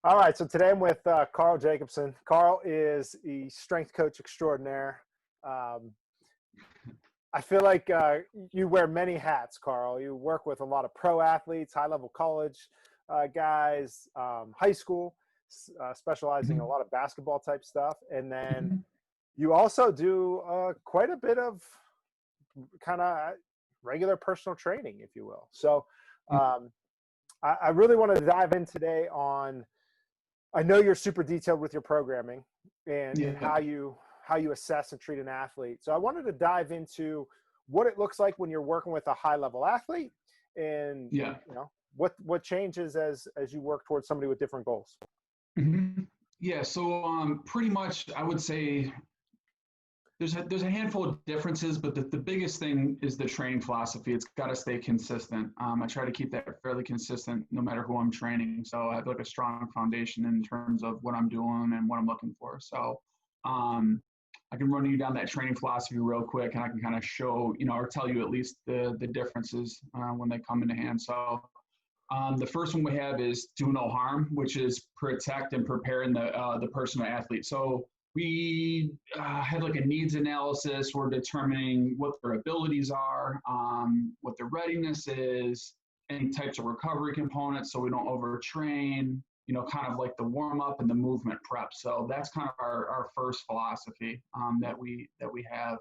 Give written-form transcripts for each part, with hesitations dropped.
All right, so today I'm with Karl Jacobsen. Karl is the strength coach extraordinaire. Um, I feel like you wear many hats, Karl. You work with a lot of pro athletes, high-level college guys, high school, specializing in a lot of basketball type stuff. And then you also do quite a bit of kind of regular personal training, if you will. So I really wanted to dive in today on, I know you're super detailed with your programming and how you assess and treat an athlete. So I wanted to dive into what it looks like when you're working with a high level athlete and you know what changes as you work towards somebody with different goals. Yeah, so pretty much I would say there's a handful of differences, but the biggest thing is the training philosophy. It's got to stay consistent. I try to keep that fairly consistent no matter who I'm training. So I have like a strong foundation in terms of what I'm doing and what I'm looking for. So I can run you down that training philosophy real quick, and I can kind of show, or tell you at least the differences when they come into hand. So the first one we have is do no harm, which is protect and preparing the person or athlete. So we have like a needs analysis. We're determining what their abilities are, what their readiness is, any types of recovery components so we don't overtrain, kind of like the warm up and the movement prep. So that's kind of our first philosophy that we have.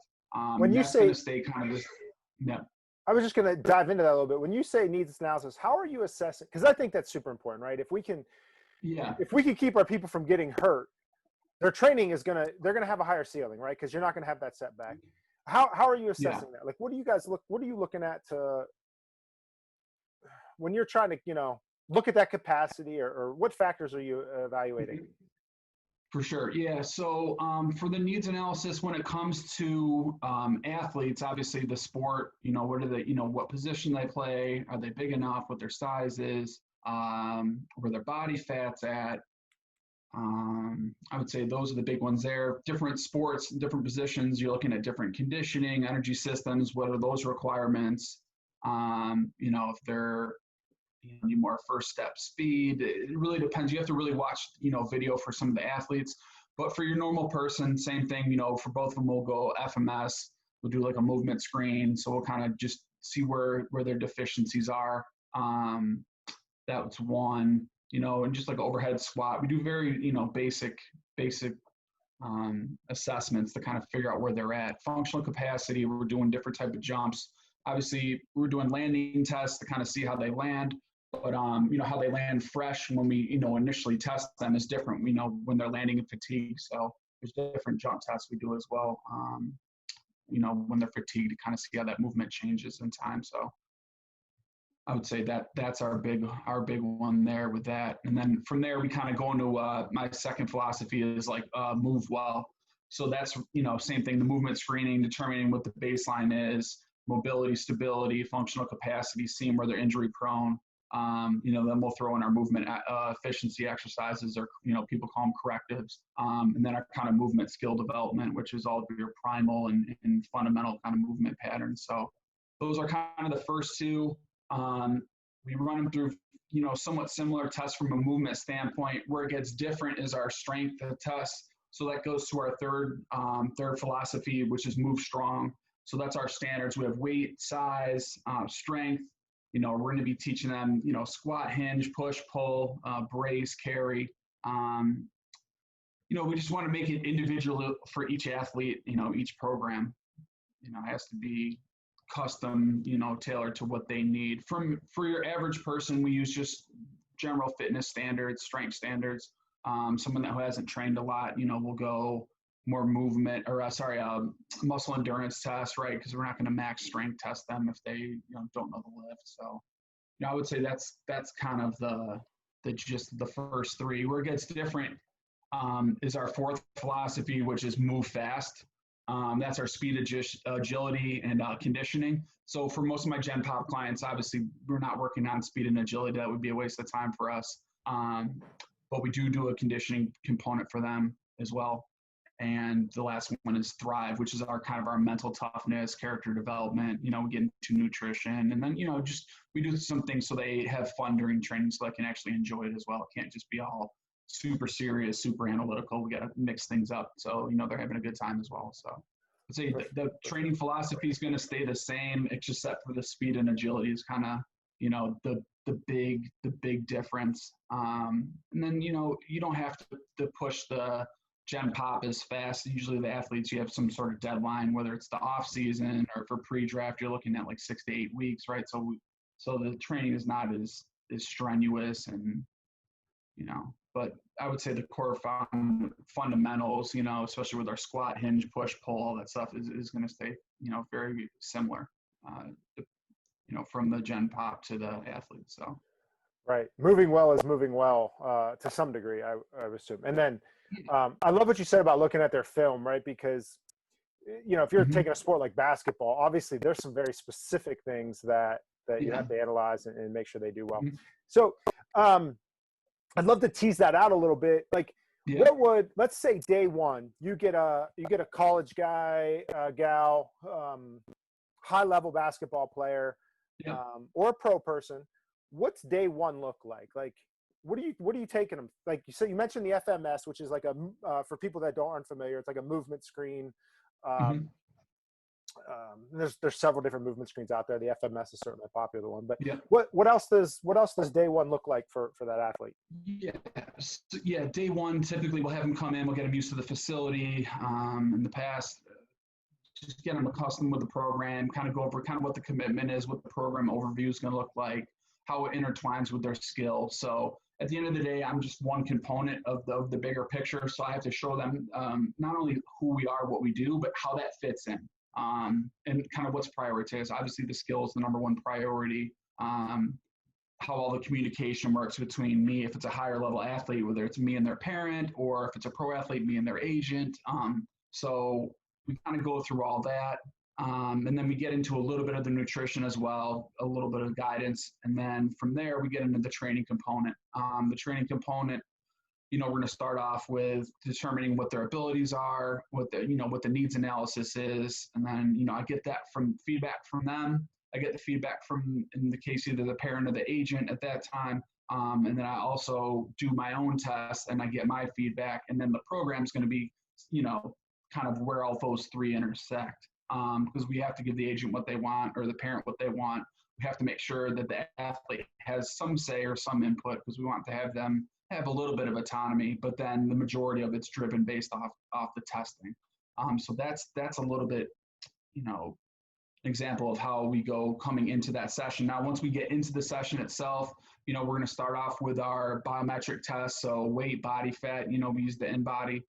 When you say, stay kind of this, I was just going to dive into that a little bit. When you say needs analysis, how are you assessing? Because I think that's super important, right? If we can keep our people from getting hurt, their training is they're gonna have a higher ceiling, right? Because you're not gonna have that setback. How are you assessing that? Like, what do you guys what are you looking at when you're trying to, look at that capacity, or what factors are you evaluating? For sure. Yeah. So for the needs analysis, when it comes to athletes, obviously the sport, what are they, what position they play, are they big enough, what their size is, where their body fat's at. I would say those are the big ones there. Different sports, different positions, you're looking at different conditioning, energy systems, what are those requirements? If they're need more first step speed, it really depends. You have to really watch, video for some of the athletes. But for your normal person, same thing, for both of them, we'll go FMS, we'll do like a movement screen. So we'll kind of just see where their deficiencies are. That's one. And just like overhead squat, we do very, basic assessments to kind of figure out where they're at. Functional capacity, we're doing different type of jumps. Obviously, we're doing landing tests to kind of see how they land, but how they land fresh when we, initially test them is different. We know when they're landing in fatigue, so there's different jump tests we do as well. When they're fatigued, to kind of see how that movement changes in time. So I would say that's our big one there with that. And then from there, we kind of go into my second philosophy is like move well. So that's, same thing, the movement screening, determining what the baseline is, mobility, stability, functional capacity, seeing where they're injury prone. Then we'll throw in our movement efficiency exercises, or, people call them correctives. And then our kind of movement skill development, which is all of your primal and fundamental kind of movement patterns. So those are kind of the first two. We run them through, somewhat similar tests from a movement standpoint. Where it gets different is our strength test. So that goes to our third philosophy, which is move strong. So that's our standards. We have weight, size, strength. We're going to be teaching them, squat, hinge, push, pull, brace, carry. We just want to make it individual for each athlete, each program, it has to be custom, tailored to what they need. For your average person, we use just general fitness standards, strength standards. Someone that hasn't trained a lot, we'll go more movement muscle endurance test, right? Because we're not going to max strength test them if they don't know the lift. So I would say that's kind of the first three. Where it gets different is our fourth philosophy, which is move fast. That's our speed, agility, and conditioning. So for most of my Gen Pop clients, obviously we're not working on speed and agility. That would be a waste of time for us. But we do a conditioning component for them as well. And the last one is Thrive, which is our kind of our mental toughness, character development. We get into nutrition, and then we do some things so they have fun during training, so they can actually enjoy it as well. It can't just be all super serious, super analytical. We got to mix things up. So, you know, they're having a good time as well. So I'd say the training philosophy is going to stay the same. It's just that for the speed and agility is kind of, you know, the big difference. And then, you know, you don't have to push the gen pop as fast. Usually the athletes, you have some sort of deadline, whether it's the off season or for pre-draft, you're looking at like 6 to 8 weeks, right? So the training is not as strenuous, and, you know, but I would say the core fundamentals, you know, especially with our squat, hinge, push, pull, all that stuff is going to stay, you know, very similar, you know, from the gen pop to the athlete. So. Right. Moving well is moving well to some degree, I assume. And then I love what you said about looking at their film, right? Because, you know, if you're taking a sport like basketball, obviously there's some very specific things that you have to analyze and make sure they do well. So I'd love to tease that out a little bit. Like, what would, let's say day one, you get a college guy, gal, high level basketball player, or a pro person. What's day one look like? Like, what are you taking them? Like you said, you mentioned the FMS, which is like for people that aren't familiar, it's like a movement screen. There's several different movement screens out there. The FMS is certainly a popular one, but what else does day one look like for that athlete? Day one, typically we'll have them come in, we'll get them used to the facility. In the past, just get them accustomed with the program, kind of go over kind of what the commitment is, what the program overview is going to look like, how it intertwines with their skill. So at the end of the day, I'm just one component of the bigger picture. So I have to show them not only who we are, what we do, but how that fits in, and kind of what's prioritized. Obviously, the skill is the number one priority. How all the communication works between me, if it's a higher level athlete, whether it's me and their parent, or if it's a pro athlete, me and their agent. So we kind of go through all that. And then we get into a little bit of the nutrition as well, a little bit of guidance. And then from there, we get into the training component. The training component, you know, we're going to start off with determining what their abilities are, what the needs analysis is. And then, you know, I get that from feedback from them. I get the feedback from, in the case, either the parent or the agent at that time. And then I also do my own test and I get my feedback. And then the program's going to be, you know, kind of where all those three intersect. Because we have to give the agent what they want or the parent what they want. We have to make sure that the athlete has some say or some input, because we want to have them have a little bit of autonomy, but then the majority of it's driven based off the testing. So that's a little bit, you know, example of how we go coming into that session. Now, once we get into the session itself, you know, we're going to start off with our biometric test. So weight, body fat, you know, we use the InBody.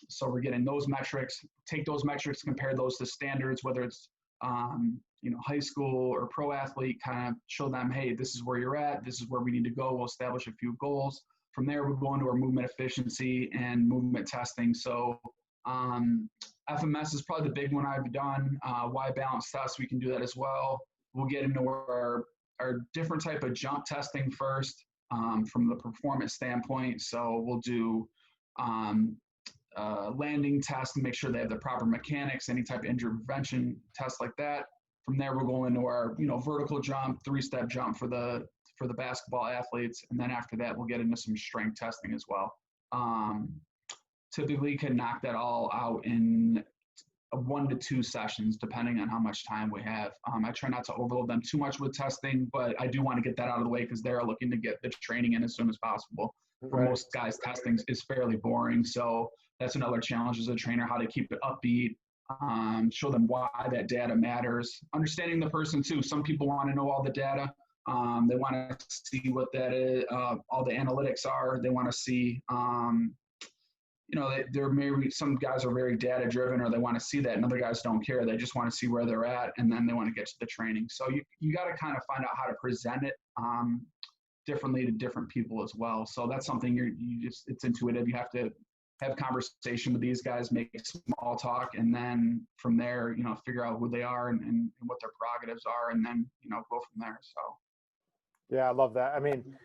So we're getting those metrics, take those metrics, compare those to standards, whether it's, you know, high school or pro athlete, kind of show them, hey, this is where you're at. This is where we need to go. We'll establish a few goals. From there, we'll go into our movement efficiency and movement testing. So FMS is probably the big one I've done. Y balance test, we can do that as well. We'll get into our different type of jump testing first from the performance standpoint. So we'll do landing tests and make sure they have the proper mechanics, any type of intervention test like that. From there, we'll go into our, you know, vertical jump, 3-step jump for the basketball athletes. And then after that, we'll get into some strength testing as well. Typically can knock that all out in 1 to 2 sessions, depending on how much time we have. I try not to overload them too much with testing, but I do want to get that out of the way because they're looking to get the training in as soon as possible. For most guys, testing is fairly boring. So that's another challenge as a trainer, how to keep it upbeat, show them why that data matters. Understanding the person too. Some people want to know all the data. They want to see what that is, all the analytics are. They want to see, you know, there may be some guys are very data driven, or they want to see that, and other guys don't care. They just want to see where they're at, and then they want to get to the training. So you got to kind of find out how to present it differently to different people as well. So that's something it's intuitive. You have to have conversation with these guys, make small talk, and then from there, you know, figure out who they are and what their prerogatives are, and then, you know, go from there. So. Yeah, I love that. I mean,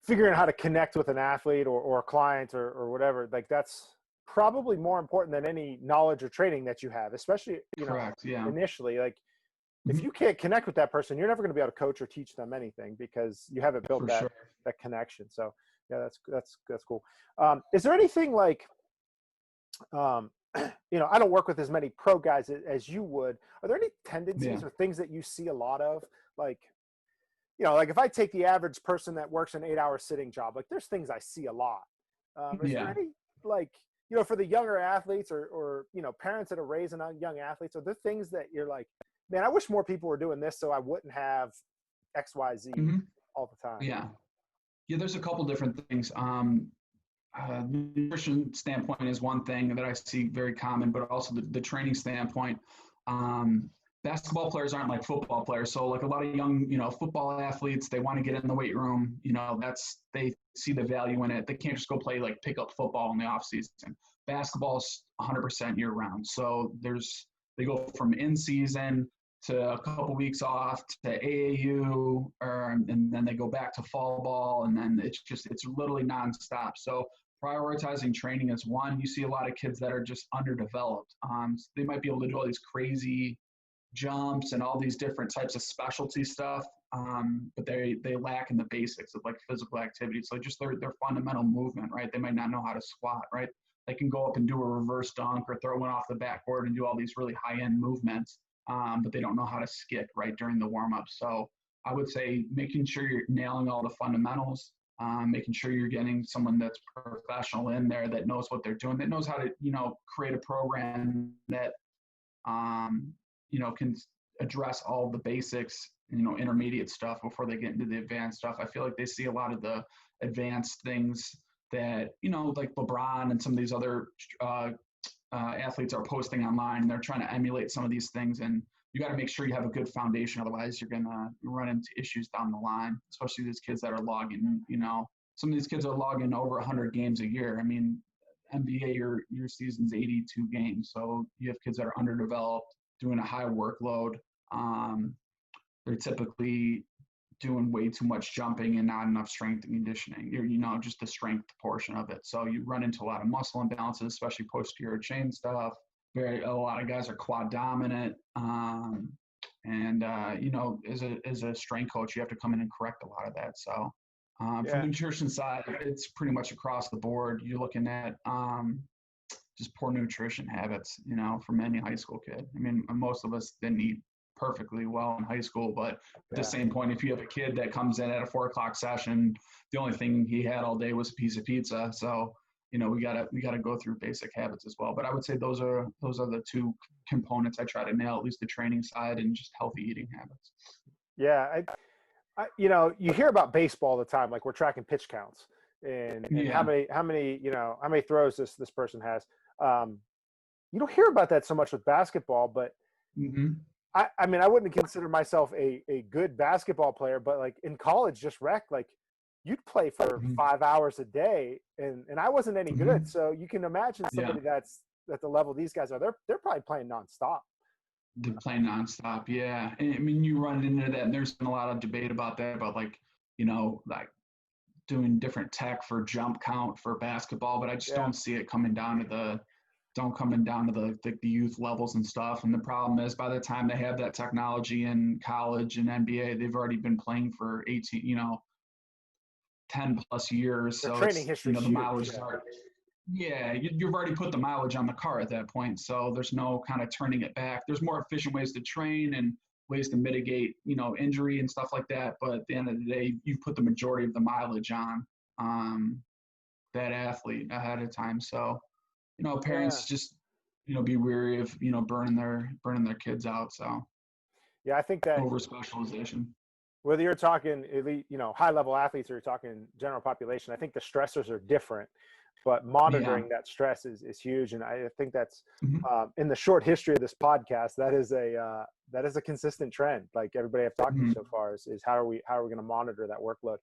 figuring out how to connect with an athlete or a client or whatever, like that's probably more important than any knowledge or training that you have, especially, you know, initially. Like if you can't connect with that person, you're never going to be able to coach or teach them anything because you haven't built that connection. So yeah, that's cool. Is there anything like, you know, I don't work with as many pro guys as you would. Are there any tendencies or things that you see a lot of? Like, you know, like if I take the average person that works an 8-hour sitting job, like there's things I see a lot. Is there any, like, you know, for the younger athletes or, you know, parents that are raising young athletes, are there things that you're like, man, I wish more people were doing this so I wouldn't have X, Y, Z all the time? Yeah. Yeah, there's a couple different things. Nutrition standpoint is one thing that I see very common, but also the training standpoint. Basketball players aren't like football players. So like a lot of young, you know, football athletes, they want to get in the weight room. You know, they see the value in it. They can't just go play like pickup football in the off season. Basketball's 100% year round. So they go from in season to a couple weeks off to AAU, and then they go back to fall ball, and then it's literally nonstop. So prioritizing training is one. You see a lot of kids that are just underdeveloped. So they might be able to do all these crazy jumps and all these different types of specialty stuff, but they lack in the basics of like physical activity. So just their fundamental movement, right? They might not know how to squat, right? They can go up and do a reverse dunk or throw one off the backboard and do all these really high-end movements, but they don't know how to skip right during the warm-up. So I would say making sure you're nailing all the fundamentals, making sure you're getting someone that's professional in there that knows what they're doing, that knows how to, you know, create a program that, you know, can address all the basics, you know, intermediate stuff before they get into the advanced stuff. I feel like they see a lot of the advanced things that, you know, like LeBron and some of these other athletes are posting online, and they're trying to emulate some of these things. And you got to make sure you have a good foundation. Otherwise, you're going to run into issues down the line, especially these kids that are logging, you know, some of these kids are logging over 100 games a year. I mean, NBA, your season's 82 games. So you have kids that are underdeveloped, doing a high workload. They're typically doing way too much jumping and not enough strength and conditioning, you know, just the strength portion of it. So you run into a lot of muscle imbalances, especially posterior chain stuff. A lot of guys are quad dominant. You know, as a strength coach, you have to come in and correct a lot of that. So from the nutrition side, it's pretty much across the board. You're looking at just poor nutrition habits, you know, from any high school kid. I mean, most of us didn't eat perfectly well in high school, but at the same point, if you have a kid that comes in at a 4:00 session, the only thing he had all day was a piece of pizza. So, you know, we gotta go through basic habits as well. But I would say those are the two components I try to nail, at least the training side and just healthy eating habits. Yeah. I you know, you hear about baseball all the time, like we're tracking pitch counts and how many, you know, how many throws this person has. You don't hear about that so much with basketball, but I mean, I wouldn't consider myself a good basketball player, but like in college, just like you'd play for 5 hours a day, and I wasn't any good. So you can imagine somebody that's at the level these guys are. They're probably playing nonstop. They're playing nonstop, yeah. And I mean, you run into that, and there's been a lot of debate about that, about like, you know, like doing different tech for jump count for basketball, but I just don't see it coming down to the youth levels and stuff. And the problem is, by the time they have that technology in college and NBA, they've already been playing for 18, you know, 10 plus years. Their so training history, you know, the mileage you've already put the mileage on the car at that point. So there's no kind of turning it back. There's more efficient ways to train and ways to mitigate, you know, injury and stuff like that. But at the end of the day, you put the majority of the mileage on that athlete ahead of time. So, you know, parents just, you know, be wary of, you know, burning their kids out. So yeah, I think that over specialization, whether you're talking elite, you know, high level athletes, or you're talking general population, I think the stressors are different, but monitoring that stress is huge. And I think that's in the short history of this podcast, that is a consistent trend. Like everybody I've talked to so far is how are we going to monitor that workload?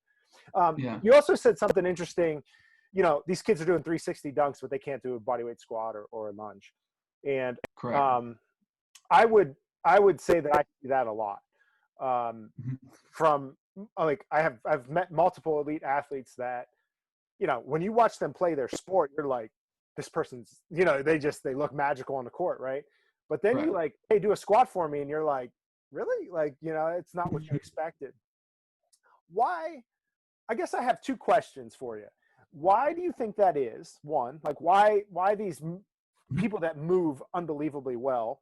You also said something interesting. You know, these kids are doing 360 dunks, but they can't do a bodyweight squat or a lunge. And I would say that I see that a lot. From like I've met multiple elite athletes that, you know, when you watch them play their sport, you're like, this person's, you know, they look magical on the court, right? But then you like, hey, do a squat for me, and you're like, really? Like, it's not what you expected. Why? I guess I have two questions for you. Why do you think that is? One, like why these people that move unbelievably well,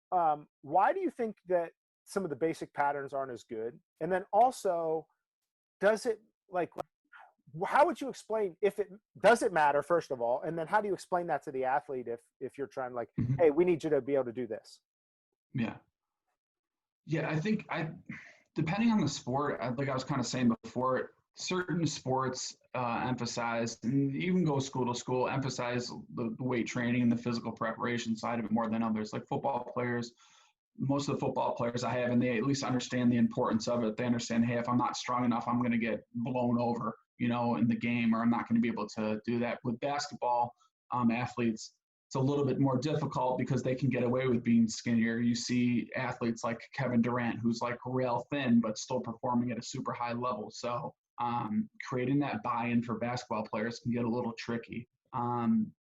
why do you think that some of the basic patterns aren't as good? And then also, does it, like, how would you explain does it matter, first of all? And then how do you explain that to the athlete if you're trying, like, hey, we need you to be able to do this? Yeah, I think depending on the sport, like I was kind of saying before, certain sports emphasize, and you can go school to school, emphasize the weight training and the physical preparation side of it more than others. Like football players, most of the football players I have, and they at least understand the importance of it. They understand, hey, if I'm not strong enough, I'm going to get blown over, in the game, or I'm not going to be able to do that. With basketball athletes, it's a little bit more difficult because they can get away with being skinnier. You see athletes like Kevin Durant, who's like rail thin, but still performing at a super high level. So creating that buy-in for basketball players can get a little tricky.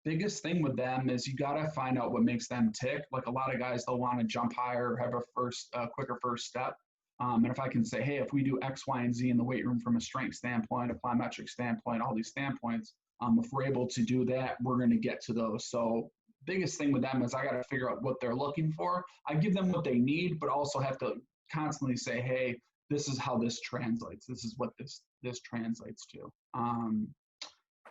Biggest thing with them is you got to find out what makes them tick. Like a lot of guys, they'll want to jump higher, have a quicker first step. And if I can say, hey, if we do X, Y, and Z in the weight room from a strength standpoint, a plyometric standpoint, all these standpoints, if we're able to do that, we're going to get to those. So biggest thing with them is I got to figure out what they're looking for. I give them what they need, but also have to constantly say, hey, this is how this translates. This is what this translates to.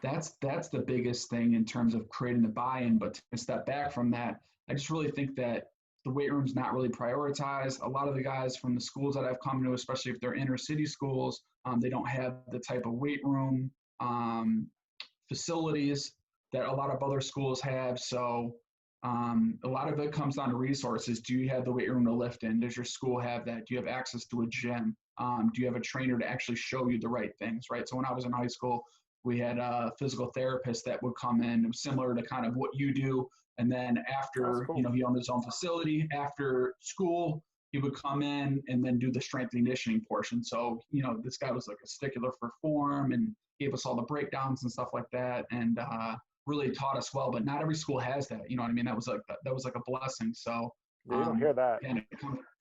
That's the biggest thing in terms of creating the buy-in. But to step back from that, I just really think that the weight room's not really prioritized. A lot of the guys from the schools that I've come to, especially if they're inner city schools, they don't have the type of weight room facilities that a lot of other schools have. So a lot of it comes down to resources. Do you have the weight room to lift in? Does your school have that? Do you have access to a gym? Do you have a trainer to actually show you the right things, right? So when I was in high school, we had a physical therapist that would come in, similar to kind of what you do. And then after, cool. He owned his own facility. After school, he would come in and then do the strength and conditioning portion. So, this guy was like a stickler for form and gave us all the breakdowns and stuff like that, and really taught us well. But not every school has that. You know what I mean? That was like a blessing. So you don't hear that. And it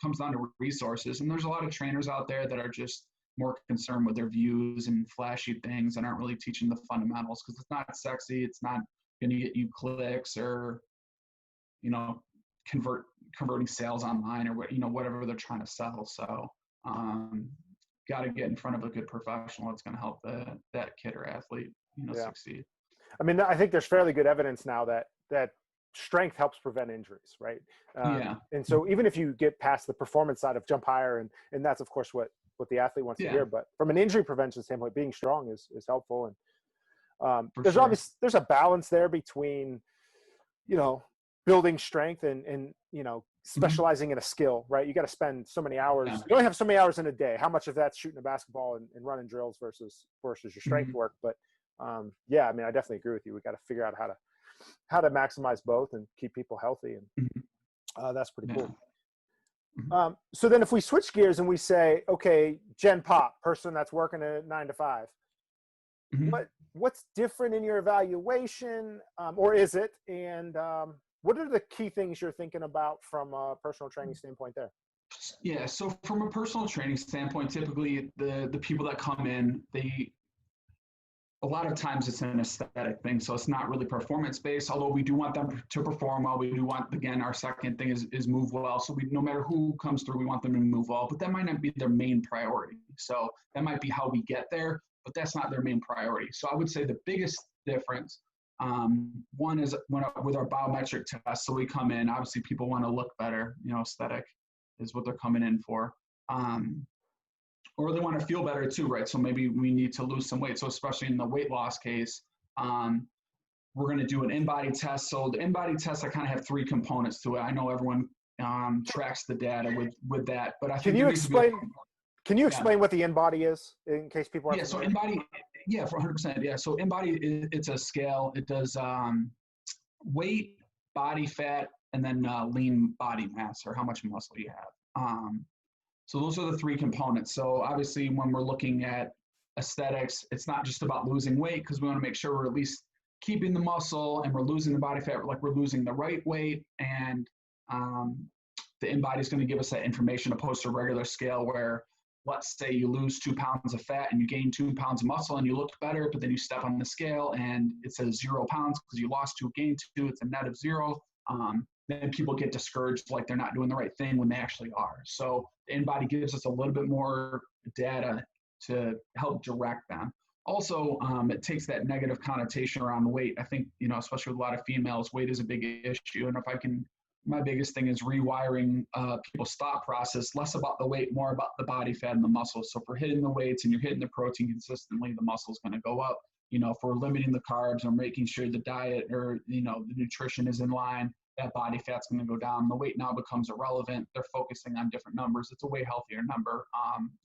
comes down to resources. And there's a lot of trainers out there that are just more concerned with their views and flashy things and aren't really teaching the fundamentals because it's not sexy. It's not going to get you clicks or, converting sales online or whatever they're trying to sell. So got to get in front of a good professional that's going to help that kid or athlete, succeed. I mean, I think there's fairly good evidence now that strength helps prevent injuries, right? And so even if you get past the performance side of jump higher, and that's of course what the athlete wants to hear, but from an injury prevention standpoint, being strong is helpful. And there's a balance there between, building strength and specializing in a skill, right? You got to spend so many hours. You only have so many hours in a day. How much of that's shooting a basketball and running drills versus your strength work? But I mean, I definitely agree with you. We got to figure out how to maximize both and keep people healthy. And that's pretty cool. So then if we switch gears and we say, okay, Gen Pop, person that's working at 9 to 5, what's different in your evaluation, or is it? And what are the key things you're thinking about from a personal training standpoint there? Yeah, so from a personal training standpoint, typically the people that come in, a lot of times it's an aesthetic thing, so it's not really performance-based, although we do want them to perform well. We do want, again, our second thing is move well. So no matter who comes through, we want them to move well, but that might not be their main priority. So that might be how we get there, but that's not their main priority. So I would say the biggest difference, one is with our biometric test. So we come in, obviously people want to look better, aesthetic is what they're coming in for. Or they want to feel better too, right? So maybe we need to lose some weight. So especially in the weight loss case, we're going to do an in-body test. So the in-body test, I kind of have three components to it. I know everyone tracks the data with that, but I think Can you explain what the in-body is in case people aren't familiar? So in-body, for 100%. Yeah. So in-body, it's a scale. It does weight, body fat, and then lean body mass, or how much muscle you have. So those are the three components. So obviously when we're looking at aesthetics, it's not just about losing weight, because we want to make sure we're at least keeping the muscle and we're losing the body fat, like we're losing the right weight, and the InBody is going to give us that information opposed to a regular scale where, let's say you lose 2 pounds of fat and you gain 2 pounds of muscle and you look better, but then you step on the scale and it says 0 pounds because you lost 2, gained 2, it's a net of 0. Then people get discouraged like they're not doing the right thing when they actually are. So the InBody gives us a little bit more data to help direct them. Also, it takes that negative connotation around weight. I think, especially with a lot of females, weight is a big issue. And my biggest thing is rewiring people's thought process, less about the weight, more about the body fat and the muscles. So if we're hitting the weights and you're hitting the protein consistently, the muscle's going to go up. If we're limiting the carbs or making sure the diet or, the nutrition is in line, that body fat's going to go down. The weight now becomes irrelevant. They're focusing on different numbers. It's a way healthier number,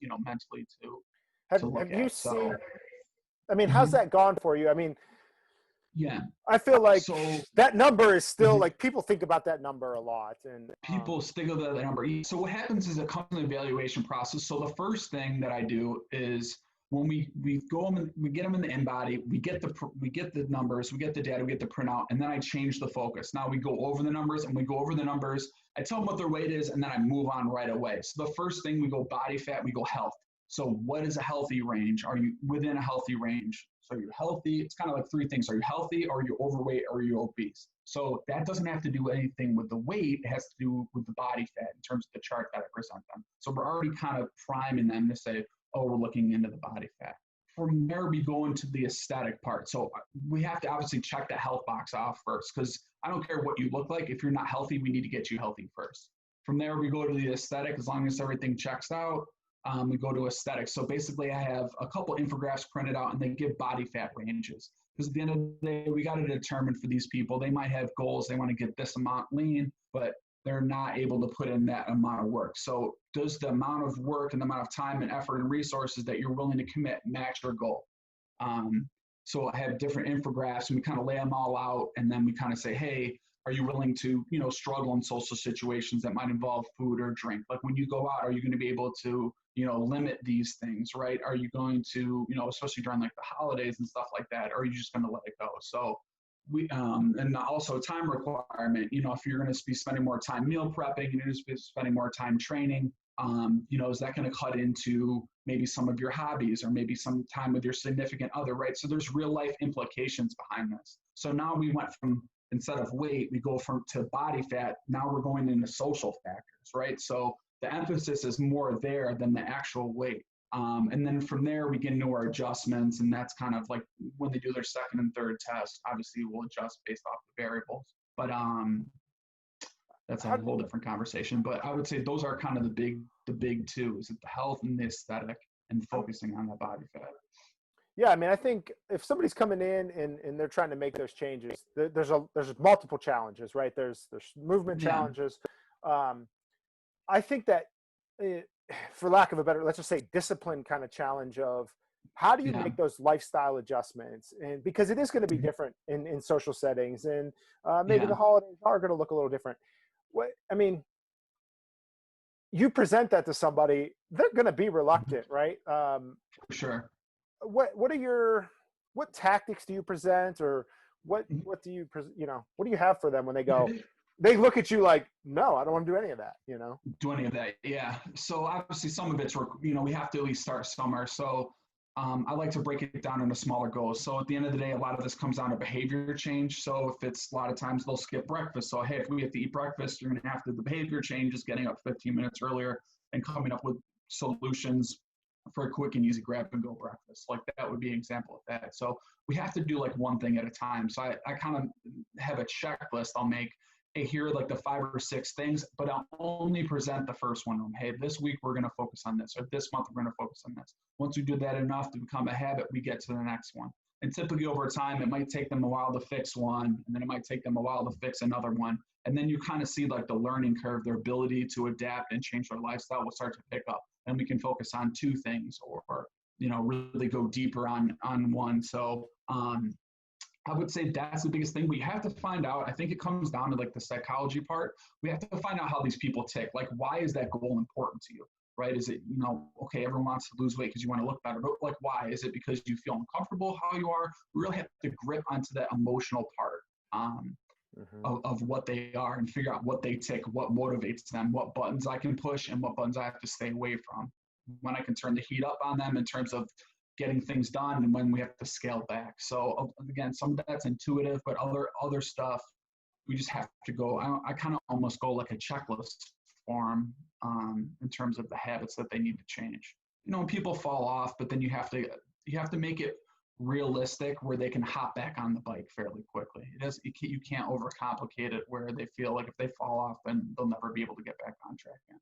mentally to look have you at. seen, how's that gone for you? Yeah. I feel like that number is still like people think about that number a lot, and people stick with that number. So what happens is it comes in the evaluation process. So the first thing that I do is when we go them, we get them in the InBody, we get the numbers, we get the data, we get the printout, and then I change the focus. Now we go over the numbers and we go over the numbers. I tell them what their weight is, and then I move on right away. So the first thing, we go body fat, we go health. So what is a healthy range? Are you within a healthy range? So you're healthy. It's kind of like 3 things. Are you healthy? Or are you overweight? Or are you obese? So that doesn't have to do anything with the weight. It has to do with the body fat in terms of the chart that I present them. So we're already kind of priming them to say, oh, we're looking into the body fat. From there, we go into the aesthetic part. So we have to obviously check the health box off first, because I don't care what you look like. If you're not healthy, we need to get you healthy first. From there, we go to the aesthetic. As long as everything checks out, we go to aesthetics. So basically, I have a couple infographics printed out, and they give body fat ranges. Because at the end of the day, we got to determine for these people, they might have goals. They want to get this amount lean, but they're not able to put in that amount of work. So does the amount of work and the amount of time and effort and resources that you're willing to commit match your goal? So I have different infographics, and we kind of lay them all out, and then we kind of say, hey, are you willing to, struggle in social situations that might involve food or drink? Like when you go out, are you going to be able to, limit these things, right? Are you going to, especially during like the holidays and stuff like that, or are you just going to let it go? So we, and also time requirement, if you're going to be spending more time meal prepping, you're going to be spending more time training, is that going to cut into maybe some of your hobbies or maybe some time with your significant other, right? So there's real life implications behind this. So now we went from, instead of weight, we go to body fat. Now we're going into social factors, right? So the emphasis is more there than the actual weight. And then from there, we get into our adjustments, and that's kind of like when they do their second and third test, obviously we'll adjust based off the variables. But that's a whole different conversation. But I would say those are kind of the big two, is the health and the aesthetic and focusing on that body fat. Yeah, I think if somebody's coming in and they're trying to make those changes, there's multiple challenges, right? There's movement challenges. I think that, for lack of a better, let's just say discipline kind of challenge of how do you make those lifestyle adjustments? And because it is going to be different in social settings, and maybe the holidays are going to look a little different. You present that to somebody, they're going to be reluctant, right? For sure. What tactics do you present, or what do you have for them when they go, they look at you like, no, I don't want to do any of that, Do any of that. Yeah. So obviously some of it's, we have to at least start somewhere. So I like to break it down into smaller goals. So at the end of the day, a lot of this comes down to behavior change. So if it's a lot of times they'll skip breakfast. So, hey, if we have to eat breakfast, you're going to have to, the behavior change is getting up 15 minutes earlier and coming up with solutions for a quick and easy grab and go breakfast. Like that would be an example of that. So we have to do like one thing at a time. So I kind of have a checklist I'll make. Hey, here are like the 5 or 6 things, but I'll only present the first one. Hey, this week we're going to focus on this, or this month we're going to focus on this. Once we do that enough to become a habit, we get to the next one. And typically over time, it might take them a while to fix one, and then it might take them a while to fix another one. And then you kind of see like the learning curve, their ability to adapt and change their lifestyle will start to pick up. And we can focus on 2 things, or really go deeper on one. So I would say that's the biggest thing. We have to find out, I think it comes down to like the psychology part. We have to find out how these people tick. Like, why is that goal important to you, right? Is it, okay, everyone wants to lose weight because you want to look better, but like, why? Is it because you feel uncomfortable how you are? We really have to grip onto that emotional part. of what they are and figure out what they tick, what motivates them, what buttons I can push and what buttons I have to stay away from. When I can turn the heat up on them in terms of getting things done and when we have to scale back. So again, some of that's intuitive, but other stuff, we just have to go, I kind of almost go like a checklist form in terms of the habits that they need to change. You know, when people fall off, but then you have to make it realistic where they can hop back on the bike fairly quickly. You can't overcomplicate it where they feel like if they fall off, then they'll never be able to get back on track again.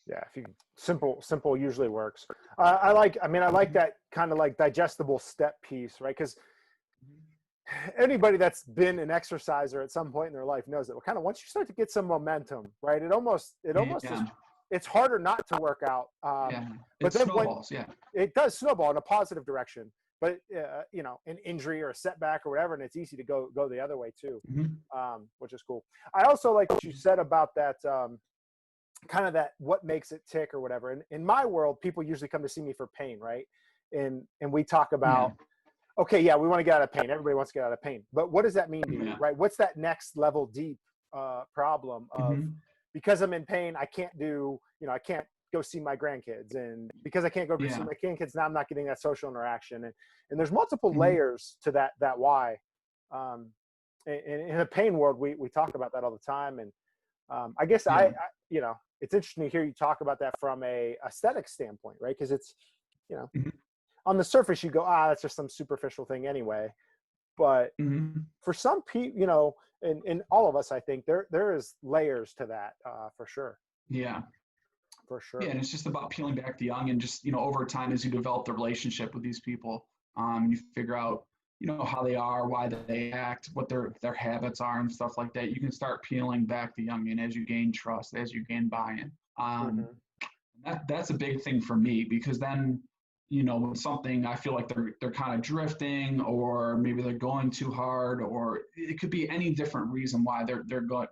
Yeah, if you simple usually works. I like that kind of like digestible step piece, right? Because anybody that's been an exerciser at some point in their life knows that kind of once you start to get some momentum, right? It almost is, it's harder not to work out. But then snowballs, it does snowball in a positive direction. But you know, an injury or a setback or whatever, and it's easy to go the other way too, which is cool. I also like what you said about that. Kind of that what makes it tick or whatever. And in my world, people usually come to see me for pain, right? And we talk about, okay, we want to get out of pain. Everybody wants to get out of pain. But what does that mean to you, right? What's that next level deep problem of because I'm in pain, I can't go see my grandkids. And because I can't go see my grandkids, now I'm not getting that social interaction. And there's multiple layers to that why. And in the pain world, we talk about that all the time. And I guess I it's interesting to hear you talk about that from a aesthetic standpoint, right? Because it's, on the surface you go, that's just some superficial thing anyway. But for some people, and all of us, I think there is layers to that for sure. Yeah. For sure. Yeah, and it's just about peeling back the onion. Just over time as you develop the relationship with these people, you figure out how they are, why they act, what their habits are and stuff like that. You can start peeling back the onion as you gain trust, as you gain buy-in. That's a big thing for me, because then, when something, I feel like they're kind of drifting, or maybe they're going too hard, or it could be any different reason why they're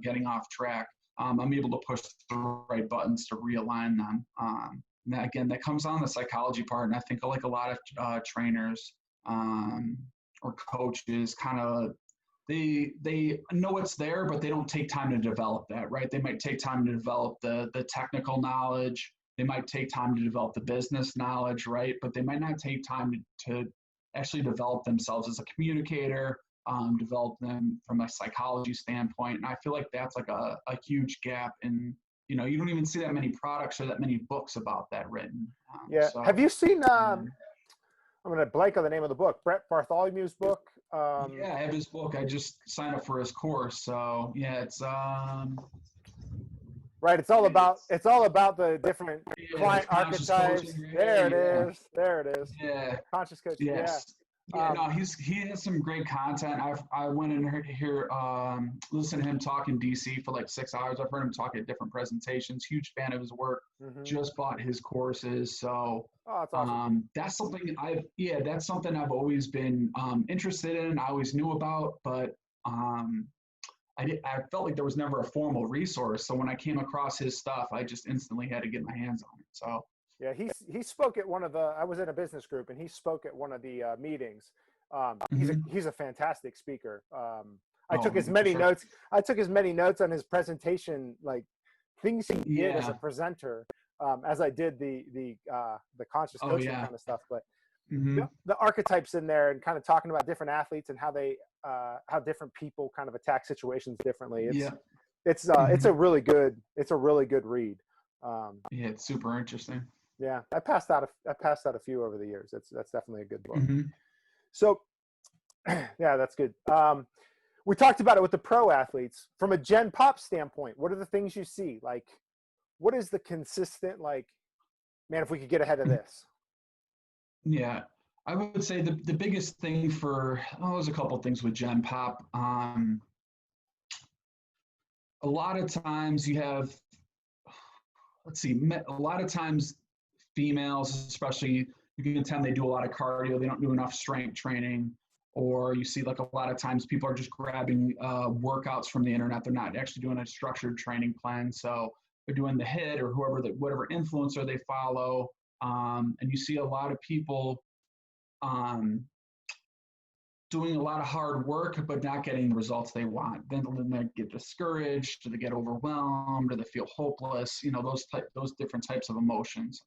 getting off track. I'm able to push the right buttons to realign them. That comes on the psychology part. And I think like a lot of trainers, or coaches they know it's there, but they don't take time to develop that, right? They might take time to develop the technical knowledge. They might take time to develop the business knowledge, right? But they might not take time to actually develop themselves as a communicator, develop them from a psychology standpoint. And I feel like that's like a huge gap in, you don't even see that many products or that many books about that written. Have you seen, I'm going to blank on the name of the book, Brett Bartholomew's book. I have his book. I just signed up for his course. So it's right. It's all about the different client archetypes. Coaching, There it is. Yeah. Conscious coaching. Yes. He has some great content. I went in here, listened to him talk in DC for like 6 hours. I've heard him talk at different presentations. Huge fan of his work. Just bought his courses. So that's awesome. that's something I've always been interested in. I always knew about, but I felt like there was never a formal resource. So when I came across his stuff, I just instantly had to get my hands on it. So. Yeah, he spoke at one of the. I was in a business group, and he spoke at one of the meetings. He's a fantastic speaker. I took as many notes. I took as many notes on his presentation, like things he did as a presenter, as I did the conscious coaching kind of stuff. But the archetypes in there, and kind of talking about different athletes and how different people kind of attack situations differently. It's a really good read. It's super interesting. Yeah, I passed out a few over the years. That's definitely a good book. So, that's good. We talked about it with the pro athletes. From a Gen Pop standpoint, what are the things you see? Like, what is the consistent, like, man, if we could get ahead of this? Yeah, I would say the biggest thing there's a couple of things with Gen Pop. A lot of times you have, a lot of times females, especially, you can tell they do a lot of cardio. They don't do enough strength training, or you see like a lot of times people are just grabbing workouts from the internet. They're not actually doing a structured training plan. So they're doing the HIIT or whatever influencer they follow. And you see a lot of people doing a lot of hard work, but not getting the results they want. Then they get discouraged, or they get overwhelmed, or they feel hopeless. Those different types of emotions.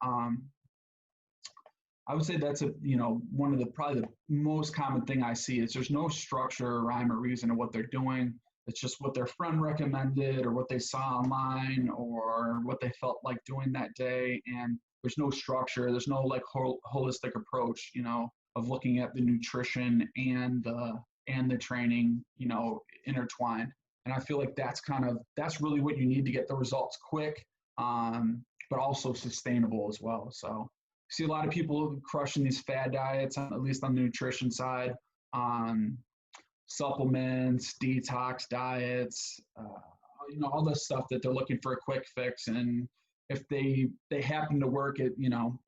I would say that's one of the probably the most common thing I see is there's no structure or rhyme or reason to what they're doing. It's just what their friend recommended or what they saw online or what they felt like doing that day. And there's no structure. There's no like holistic approach, of looking at the nutrition and the training, intertwined. And I feel like that's really what you need to get the results quick, but also sustainable as well. So see a lot of people crushing these fad diets, at least on the nutrition side, supplements, detox diets, all the stuff that they're looking for a quick fix. And if they happen to work,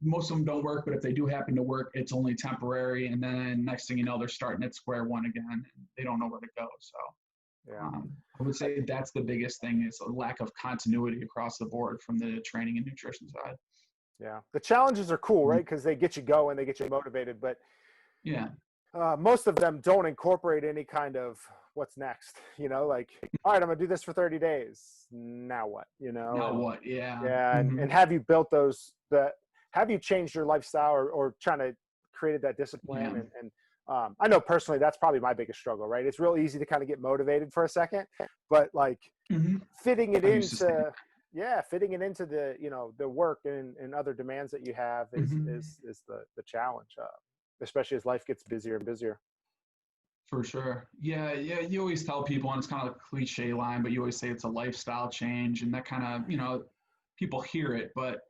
most of them don't work, but if they do happen to work, it's only temporary. And then next thing you know, they're starting at square one again. And they don't know where to go. So yeah. I would say that's the biggest thing is a lack of continuity across the board from the training and nutrition side. Yeah. The challenges are cool, right? Because they get you going, they get you motivated, but yeah, most of them don't incorporate any kind of what's next, like, all right, I'm gonna do this for 30 days. Now what, Now what? Yeah. Yeah. And have you built have you changed your lifestyle or trying to created that discipline? Yeah. And I know personally, that's probably my biggest struggle, right? It's real easy to kind of get motivated for a second, but like fitting it into the, the work and other demands that you have is the challenge, especially as life gets busier and busier. For sure. Yeah. You always tell people, and it's kind of a cliche line, but you always say it's a lifestyle change, and that kind of, people hear it, but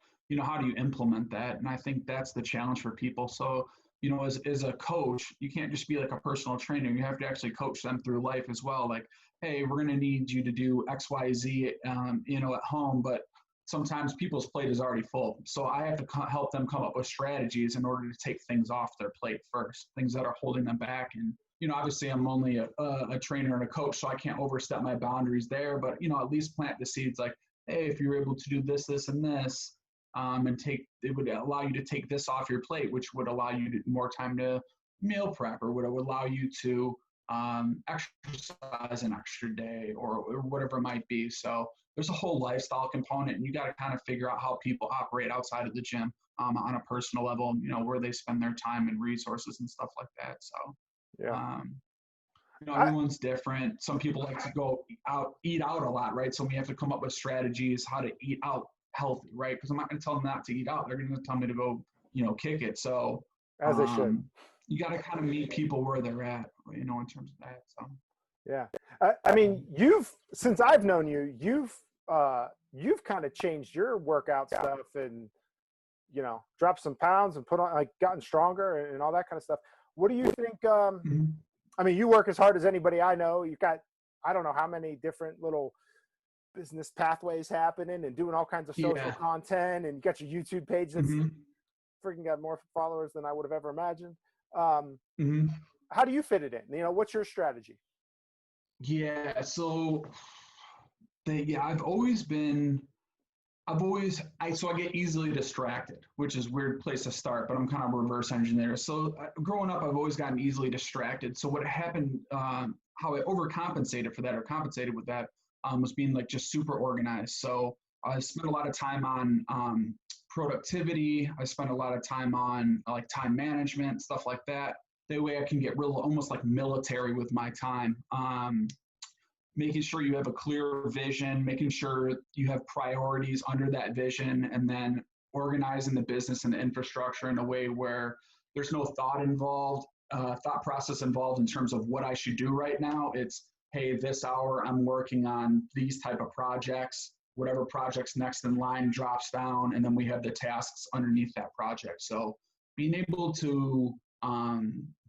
how do you implement that? And I think that's the challenge for people. So, as a coach, you can't just be like a personal trainer. You have to actually coach them through life as well. Like, hey, we're going to need you to do X, Y, Z, at home, but sometimes people's plate is already full. So I have to help them come up with strategies in order to take things off their plate first, things that are holding them back. And, obviously I'm only a trainer and a coach, so I can't overstep my boundaries there, but, at least plant the seeds like, hey, if you're able to do this, this, and this, it would allow you to take this off your plate, which would allow you more time to meal prep, or would allow you to exercise an extra day or whatever it might be. So there's a whole lifestyle component, and you got to kind of figure out how people operate outside of the gym on a personal level, where they spend their time and resources and stuff like that. So, yeah. Everyone's different. Some people like to eat out a lot, right? So we have to come up with strategies how to eat out healthy, right? Because I'm not going to tell them not to eat out. They're going to tell me to go, kick it. So as they should. You got to kind of meet people where they're at, in terms of that. So yeah, I mean, since I've known you, you've kind of changed your workout stuff and dropped some pounds and gotten stronger and all that kind of stuff. What do you think? I mean, you work as hard as anybody I know. You've got, I don't know how many different little business pathways happening and doing all kinds of social content, and you got your YouTube page that's freaking got more followers than I would have ever imagined. How do you fit it in? What's your strategy? Yeah. So I get easily distracted, which is a weird place to start, but I'm kind of a reverse engineer. So growing up, I've always gotten easily distracted. So what happened, how I overcompensated for that or compensated with that was being like just super organized. So I spent a lot of time on productivity. I spent a lot of time on like time management, stuff like that. That way I can get real, almost like military with my time. Making sure you have a clear vision, making sure you have priorities under that vision, and then organizing the business and the infrastructure in a way where there's no thought process involved in terms of what I should do right now. It's, hey, this hour I'm working on these type of projects, whatever project's next in line drops down, and then we have the tasks underneath that project. So being able to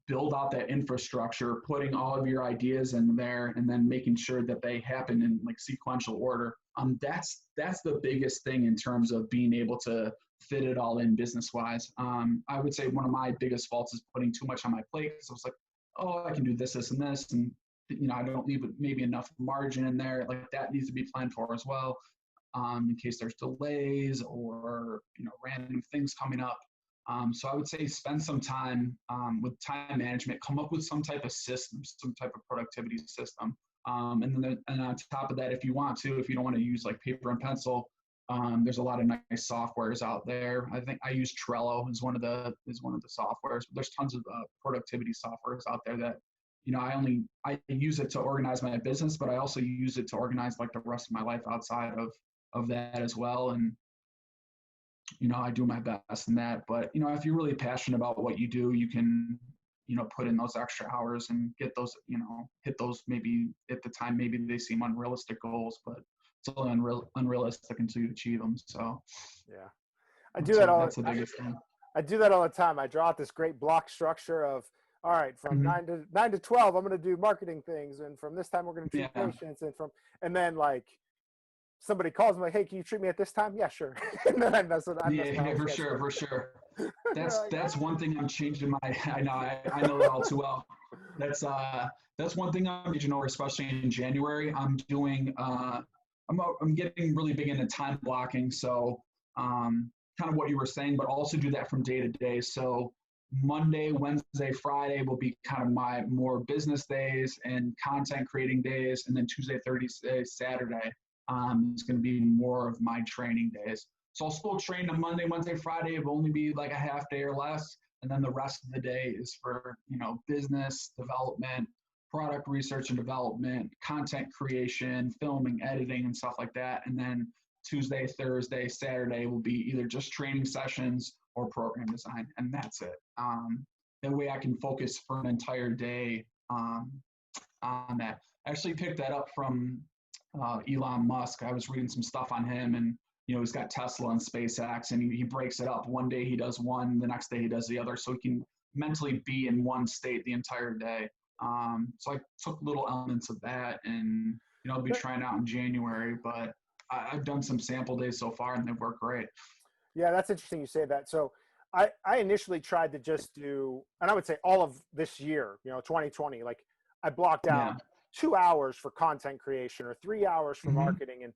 build out that infrastructure, putting all of your ideas in there, and then making sure that they happen in like sequential order. That's the biggest thing in terms of being able to fit it all in business-wise. I would say one of my biggest faults is putting too much on my plate, because I was like, oh, I can do this, this, and this, and I don't leave maybe enough margin in there. Like that needs to be planned for as well, in case there's delays or random things coming up. So I would say spend some time with time management, come up with some type of system, some type of productivity system. And on top of that, if you don't want to use like paper and pencil, there's a lot of nice softwares out there. I think I use Trello as one of the softwares. But there's tons of productivity softwares out there that, I use it to organize my business, but I also use it to organize like the rest of my life outside of that as well. And I do my best in that. But if you're really passionate about what you do, you can put in those extra hours and get those, hit those, maybe at the time, maybe they seem unrealistic goals, but it's only unrealistic until you achieve them. So yeah, that's the biggest thing. I do that all the time. I draw out this great block structure of, all right, from 9 to 12, I'm going to do marketing things. And from this time, we're going to treat patients. And then like somebody calls me like, hey, can you treat me at this time? Yeah, sure. And then I mess it up. Yeah, for sure. That's one thing I'm changing I know that all too well. That's one thing I'm changing over, especially in January. I'm doing, I'm getting really big into time blocking. So kind of what you were saying, but also do that from day to day. So Monday, Wednesday, Friday will be kind of my more business days and content creating days. And then Tuesday, Thursday, Saturday is going to be more of my training days. So I'll still train on Monday, Wednesday, Friday. It'll only be like a half day or less. And then the rest of the day is for, business development, product research and development, content creation, filming, editing, and stuff like that. And then Tuesday, Thursday, Saturday will be either just training sessions or program design, and that's it. That way I can focus for an entire day on that. I actually picked that up from Elon Musk. I was reading some stuff on him, and he's got Tesla and SpaceX, and he breaks it up. One day he does one, the next day he does the other, so he can mentally be in one state the entire day. So I took little elements of that, and I'll be trying out in January, but I've done some sample days so far, and they've worked great. Yeah, that's interesting you say that. So I initially tried to just do, and I would say all of this year, 2020, like I blocked out 2 hours for content creation or 3 hours for marketing. And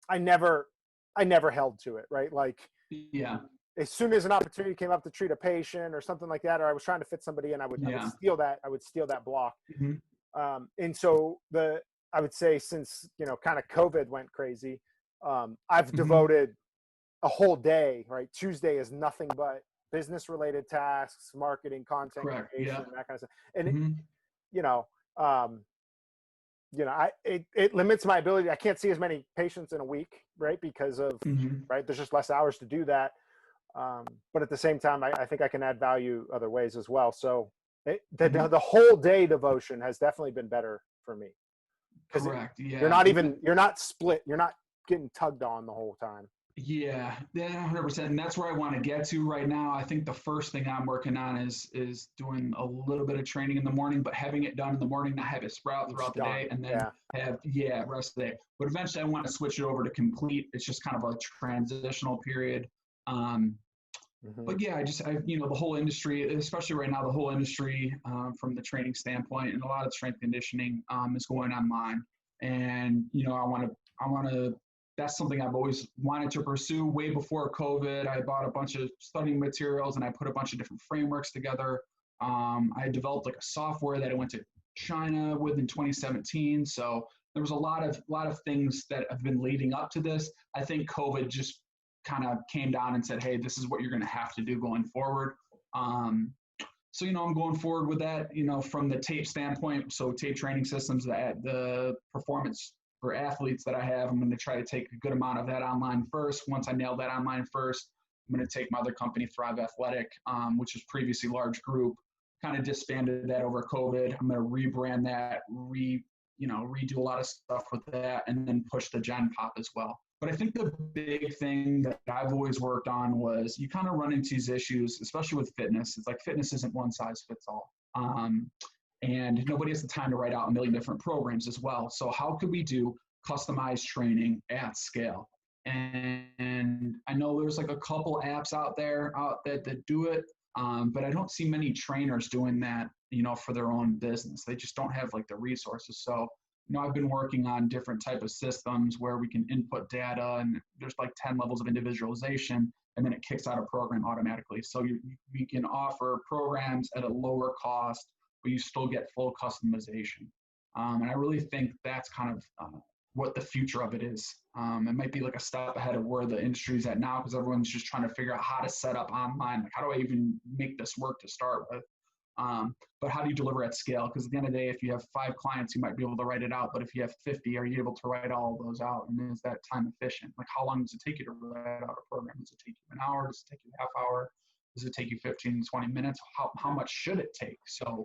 I never held to it, right? Like, as soon as an opportunity came up to treat a patient or something like that, or I was trying to fit somebody in, I would steal that block. And so I would say since, kind of COVID went crazy, I've devoted a whole day, right? Tuesday is nothing but business related tasks, marketing, content creation, that kind of stuff. And it limits my ability. I can't see as many patients in a week, right? Because of, right. There's just less hours to do that. But at the same time, I think I can add value other ways as well. So the whole day devotion has definitely been better for me. Correct. You're not split. You're not getting tugged on the whole time. Yeah, 100%. And that's where I want to get to right now. I think the first thing I'm working on is doing a little bit of training in the morning, but having it done in the morning, not have it sprout throughout the day, and then rest of the day. But eventually I want to switch it over to complete. It's just kind of a transitional period. But yeah, the whole industry, especially right now, the whole industry from the training standpoint and a lot of strength conditioning is going online. And, I want to, that's something I've always wanted to pursue. Way before COVID, I bought a bunch of studying materials and I put a bunch of different frameworks together. I developed like a software that I went to China with in 2017. So there was a lot of things that have been leading up to this. I think COVID just kind of came down and said, hey, this is what you're going to have to do going forward. So, I'm going forward with that, from the tape standpoint. So tape training systems, the performance for athletes that I have, I'm going to try to take a good amount of that online first. Once I nail that online first, I'm going to take my other company, Thrive Athletic, which was previously large group, kind of disbanded that over COVID. I'm going to rebrand that, redo a lot of stuff with that, and then push the Gen Pop as well. But I think the big thing that I've always worked on was you kind of run into these issues, especially with fitness. It's like fitness isn't one size fits all. And nobody has the time to write out a million different programs as well. So how could we do customized training at scale? And I know there's like a couple apps out there that do it, but I don't see many trainers doing that, for their own business. They just don't have like the resources. So, I've been working on different type of systems where we can input data, and there's like 10 levels of individualization. and then it kicks out a program automatically. So we can offer programs at a lower cost, but you still get full customization. And I really think that's kind of what the future of it is. It might be like a step ahead of where the industry's at now, because everyone's just trying to figure out how to set up online. Like, how do I even make this work to start with? But how do you deliver at scale? Because at the end of the day, if you have 5 clients, you might be able to write it out. But if you have 50, are you able to write all of those out? And is that time efficient? Like, how long does it take you to write out a program? Does it take you an hour? Does it take you a half hour? Does it take you 15, 20 minutes? How much should it take? So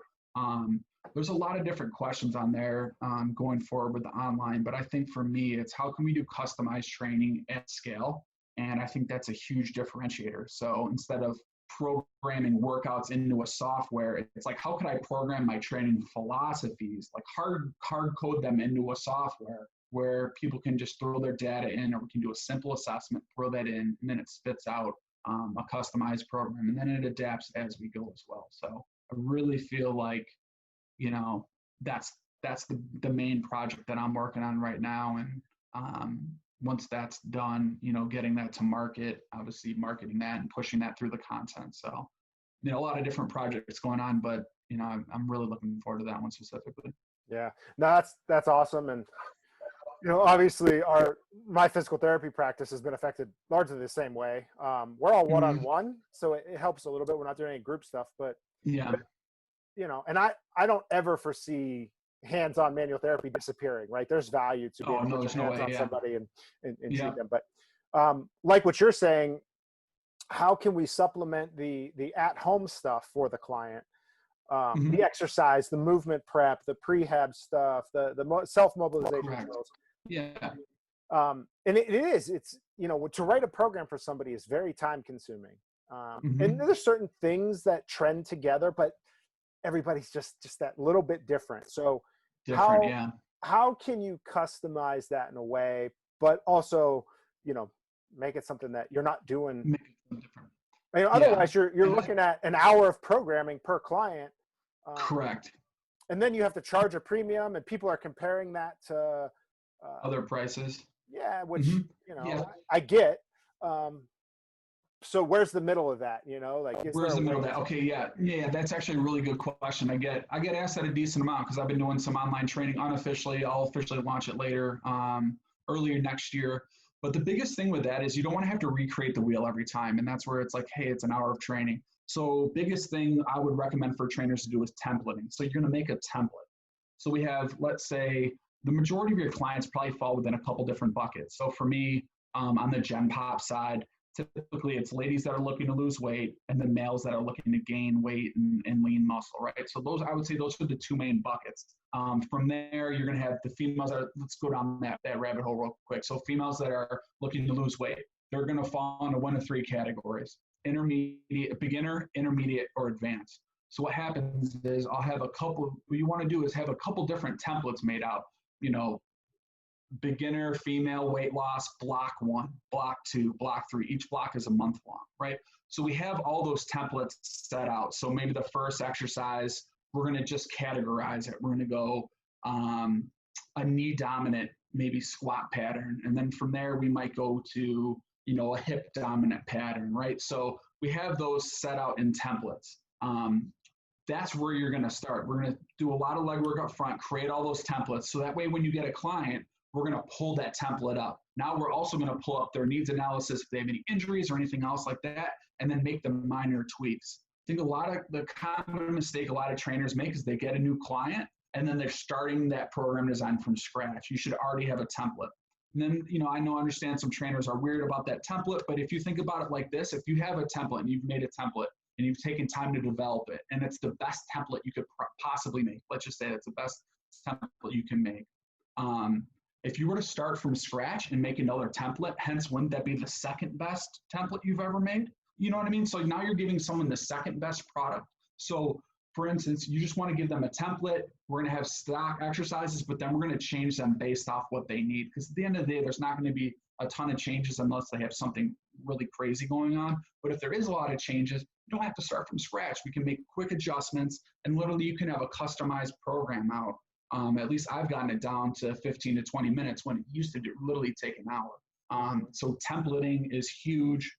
there's a lot of different questions on there going forward with the online. But I think for me, it's how can we do customized training at scale? And I think that's a huge differentiator. So instead of programming workouts into a software, it's like, how can I program my training philosophies, like hard code them into a software where people can just throw their data in, or we can do a simple assessment, throw that in, and then it spits out a customized program, and then it adapts as we go as well. So I really feel like, that's the main project that I'm working on right now. And once that's done, getting that to market, obviously marketing that and pushing that through the content. So, a lot of different projects going on, but, I'm really looking forward to that one specifically. Yeah, no, that's awesome. And, obviously my physical therapy practice has been affected largely the same way. We're all one-on-one, so it helps a little bit. We're not doing any group stuff, but, and I don't ever foresee hands-on manual therapy disappearing, right? There's value to being able to put your hands on somebody and treat them. But like what you're saying, how can we supplement the at-home stuff for the client? The exercise, the movement prep, the prehab stuff, the self-mobilization drills. Yeah. And it's to write a program for somebody is very time consuming. And there's certain things that trend together, but everybody's just that little bit different. So how can you customize that in a way, but also, make it something that you're not doing? Make it different. Otherwise you're looking at an hour of programming per client. Correct. And then you have to charge a premium, and people are comparing that to other prices. Yeah, which I get. So where's the middle of that? Where's the middle of that? Okay, yeah, that's actually a really good question. I get asked that a decent amount because I've been doing some online training unofficially. I'll officially launch it later, earlier next year. But the biggest thing with that is you don't want to have to recreate the wheel every time, and that's where it's like, hey, it's an hour of training. So biggest thing I would recommend for trainers to do is templating. So you're going to make a template. So we have, let's say, the majority of your clients probably fall within a couple different buckets. So for me, on the Gen Pop side, typically it's ladies that are looking to lose weight and then males that are looking to gain weight and lean muscle, right? So I would say those are the 2 main buckets. From there, you're going to have the females let's go down that rabbit hole real quick. So females that are looking to lose weight, they're going to fall into 1 of 3 categories: beginner, intermediate, or advanced. So what happens is what you want to do is have a couple different templates made out, beginner, female, weight loss, block 1, block 2, block 3. Each block is a month long, right? So we have all those templates set out. So maybe the first exercise, we're going to just categorize it. We're going to go a knee dominant, maybe squat pattern. And then from there, we might go to, a hip dominant pattern, right? So we have those set out in templates. That's where you're going to start. We're going to do a lot of legwork up front, create all those templates. So that way, when you get a client, we're going to pull that template up. Now we're also going to pull up their needs analysis if they have any injuries or anything else like that, and then make the minor tweaks. I think the common mistake a lot of trainers make is they get a new client and then they're starting that program design from scratch. You should already have a template. And then, I understand some trainers are weird about that template, but if you think about it like this, if you have a template and you've made a template and you've taken time to develop it, and it's the best template you could possibly make, let's just say it's the best template you can make. If you were to start from scratch and make another template, hence wouldn't that be the second best template you've ever made? You know what I mean? So now you're giving someone the second best product. So for instance, you just want to give them a template. We're going to have stock exercises, but then we're going to change them based off what they need. Because at the end of the day, there's not going to be a ton of changes unless they have something really crazy going on. But if there is a lot of changes, you don't have to start from scratch. We can make quick adjustments, and literally you can have a customized program out. At least I've gotten it down to 15 to 20 minutes when it used to literally take an hour. So templating is huge.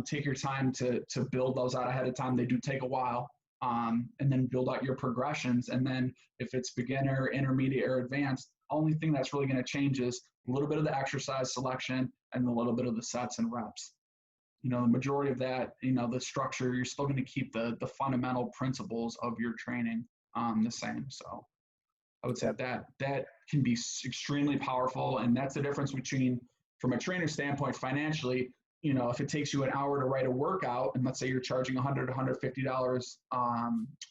Take your time to build those out ahead of time. They do take a while. And then build out your progressions. And then if it's beginner, intermediate, or advanced, only thing that's really going to change is a little bit of the exercise selection and a little bit of the sets and reps. The majority of that, the structure, you're still going to keep the fundamental principles of your training the same. So I would say that can be extremely powerful. And that's the difference between, from a trainer standpoint, financially, if it takes you an hour to write a workout, and let's say you're charging $100 to $150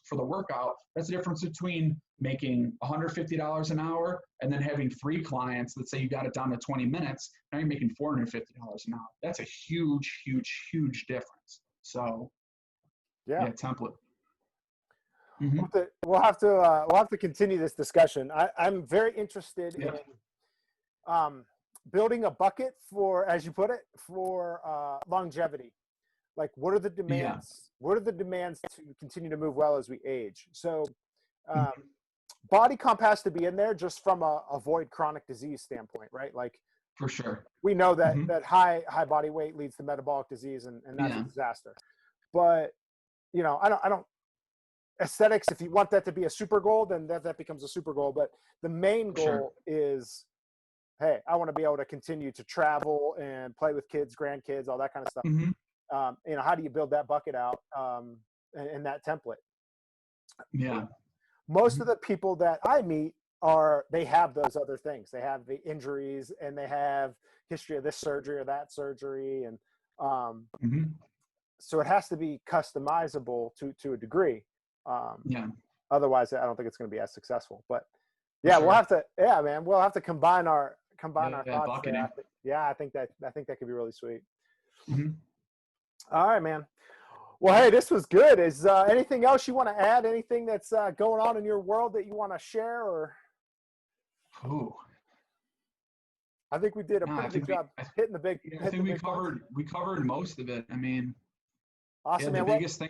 for the workout, that's the difference between making $150 an hour and then having 3 clients. Let's say you got it down to 20 minutes. Now you're making $450 an hour. That's a huge, huge, huge difference. So, yeah template. Mm-hmm. We'll have to continue this discussion. I'm very interested in building a bucket for, as you put it, for longevity. Like, what are the demands? What are the demands to continue to move well as we age? So body comp has to be in there just from a avoid chronic disease standpoint, right? Like, for sure. We know that that high body weight leads to metabolic disease, and that's a disaster. But I don't aesthetics, if you want that to be a super goal, then that becomes a super goal. But the main goal is, hey, I want to be able to continue to travel and play with kids, grandkids, all that kind of stuff. How do you build that bucket out in that template? Yeah. Most of the people that I meet they have those other things. They have the injuries, and they have history of this surgery or that surgery. And so it has to be customizable to a degree. Otherwise, I don't think it's going to be as successful. But we'll have to, we'll have to combine our thoughts there. I think that could be really sweet. All right, man. Well, hey, this was good. Is anything else you want to add? Anything that's going on in your world that you want to share? Or I think we did a pretty good job hitting the big. I think we covered most of it. I mean, awesome. The biggest thing.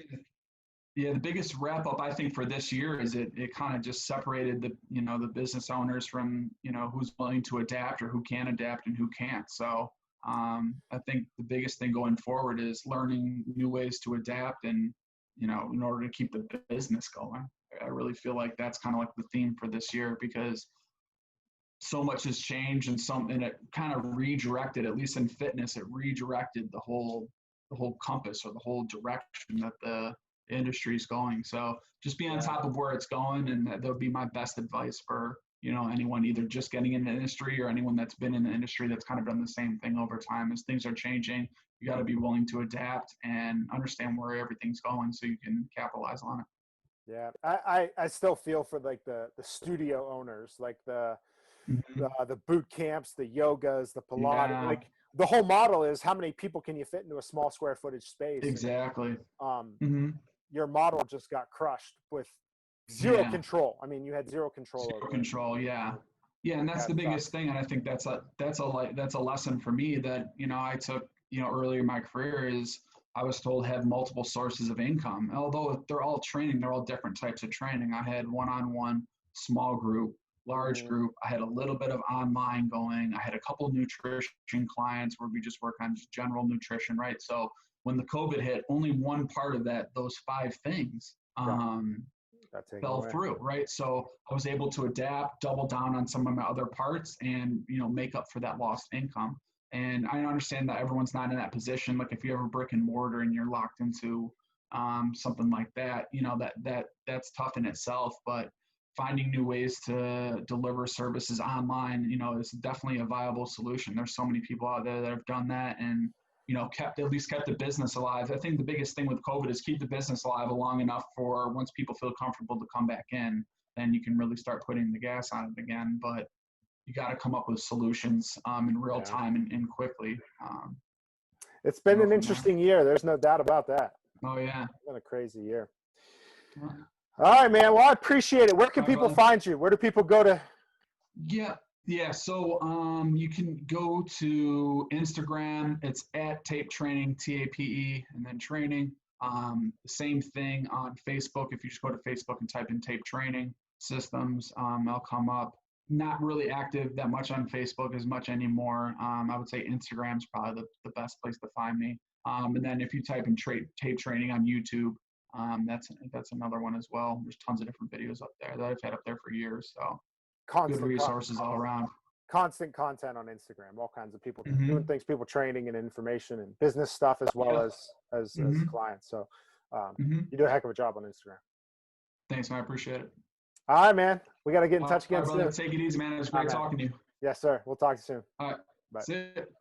Yeah, the biggest wrap up I think for this year is it kind of just separated the business owners from who's willing to adapt or who can adapt and who can't. So I think the biggest thing going forward is learning new ways to adapt and in order to keep the business going. I really feel like that's kind of like the theme for this year, because so much has changed and it kind of redirected, at least in fitness, it redirected the whole compass or the whole direction that the industry is going. So just be on top of where it's going, and that would be my best advice for anyone either just getting in the industry or anyone that's been in the industry that's kind of done the same thing over time. As things are changing, you got to be willing to adapt and understand where everything's going so you can capitalize on it. Yeah, I still feel for like the studio owners, like the boot camps, the yogas, the Pilates. Like, the whole model is how many people can you fit into a small square footage space? Exactly. Your model just got crushed with zero control. I mean, you had zero control. Zero control. And that's the biggest thing. And I think that's a lesson for me that I took earlier in my career is I was told have multiple sources of income. Although they're all training, they're all different types of training. I had one-on-one, small group, large group. I had a little bit of online going. I had a couple nutrition clients where we just work on just general nutrition, right? So when the COVID hit, only one part of those 5 things fell through, right? So I was able to adapt, double down on some of my other parts, and make up for that lost income. And I understand that everyone's not in that position. Like, if you have a brick and mortar and you're locked into something like that, that's tough in itself. But finding new ways to deliver services online, is definitely a viable solution. There's so many people out there that have done that and kept the business alive. I think the biggest thing with COVID is keep the business alive long enough for once people feel comfortable to come back in, then you can really start putting the gas on it again. But you got to come up with solutions in real time and quickly. It's been an interesting year. There's no doubt about that. Oh yeah. It's been a crazy year. Yeah. All right, man. Well, I appreciate it. Where can people find you? Where do people go to? Yeah. So you can go to Instagram. It's at Tape Training, TAPE, and then training. Same thing on Facebook. If you just go to Facebook and type in Tape Training Systems, I'll come up. Not really active that much on Facebook as much anymore. I would say Instagram's probably the best place to find me. And then if you type in tape training on YouTube, that's another one as well. There's tons of different videos up there that I've had up there for years. So good resources all around. Constant content on Instagram, all kinds of people doing things, people training and information and business stuff as well as clients. So you do a heck of a job on Instagram. Thanks, man. I appreciate it. All right, man. We got to get in touch again soon. Take it easy, man. It was great talking to you. Yes, sir. We'll talk to you soon. All right. Bye. That's it.